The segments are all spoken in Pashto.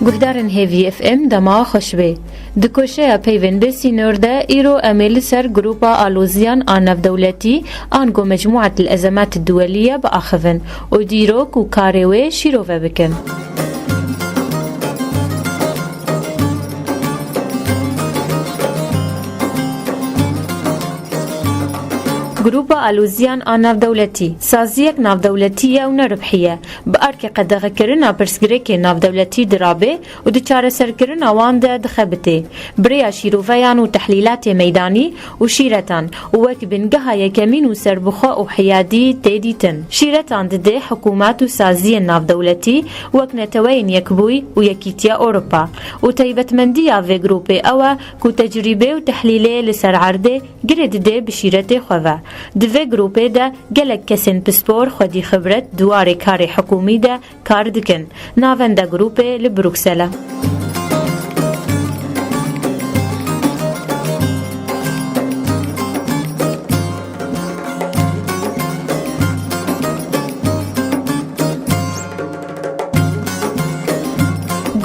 گهدارن هیوی اف ام دما خوشبه دکوشه پیونده سینورده ایرو امیل سر گروپا آلوزیان آنف دولتی آنگو مجموعة الأزمات الدولية بأخذن و دیروک و کاروی شیروه بکن. گروپا آلوزیان آنف دولتی سازیک ناف دولتیه و نربحیه با ارک قدغه کرن پرسگریک ناف دولتی درابه و دچار سرکرن آوان ده دخبته بریا شیروفیان و تحلیلات میدانی و شیرتان و وک بنگه یکمین و سربخوا و حیادی تیدیتن شیرتان ده حکومات و سازی ناف دولتی وک نتوین یکبوی و یکیتیا اوروپا و تیبتمندی آوه گروپه اوه که تجربه و تحلیله لسر عرده گرد ده بشیرت خواه دوی گروپه ده گلک کسین پسپور خودی خبرت دواره کار حکومی ده کار دکن ناون ده گروپه لبروکسله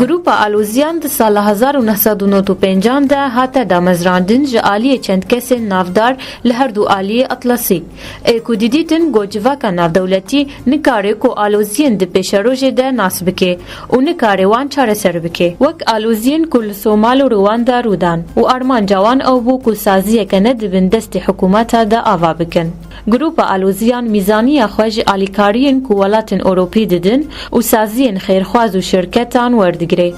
گروپا آلوزیان ده سال 1995 ده هاته دامزراندن جعالی چند کس نافدار لهر دو آلی اطلسی. ایکو دیدیتن گوجواکا ناف دولتی نکاره کو آلوزیان ده پیشروژ ده ناس بکه و نکاره وان چاره سر بکه. وک آلوزیان کل سومال و رواندا رودان و آرمان جوان او بو کو سازیه کنه ده بندست حکومت ده آوا بکن. گروپا آلوزیان میزانی خوش آلیکارین کو ولاتن اوروپی ددن و سازیین خیرخواز و شرکتان ورد گره.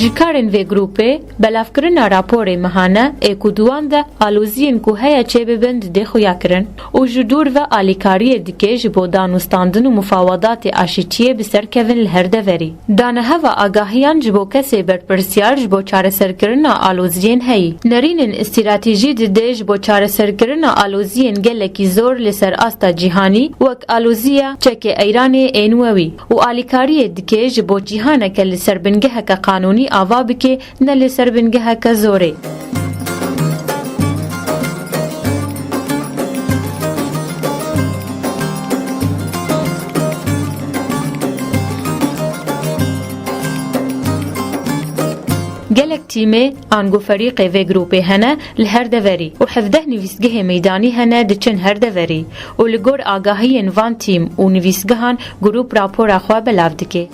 جکارن وی گروپه بلافکرن راپور مهانه اکودوان ده آلوزین که هیا چه ببند ده خویا کرن و جدور و آلیکاری دیگه جبو دانوستاندن و مفاوضات آشتیه بسر کون لهرده وری. دانه هوا آگاهیان جبو کسی برپرسیار جبو چاره سرکرن آلوزین هی. نرینن استراتیجی ده جبو چاره سرکرن آلوزین گلکی زور لسر آستا جهانی وک آلوزیا چک ایران اینووی و آلیکاری دیگه جبو جهانه که لسر بنگه که قانونی آوا بکه نل سر بنگه که زوره. گلک تیمه آنگو فریق و گروپه هنه لهر دوری و 17 نویسگه میدانی هنه دچن هر دوری و لگور آگاهی وان تیم و نویسگهان گروپ راپور خواه بلاو دکه.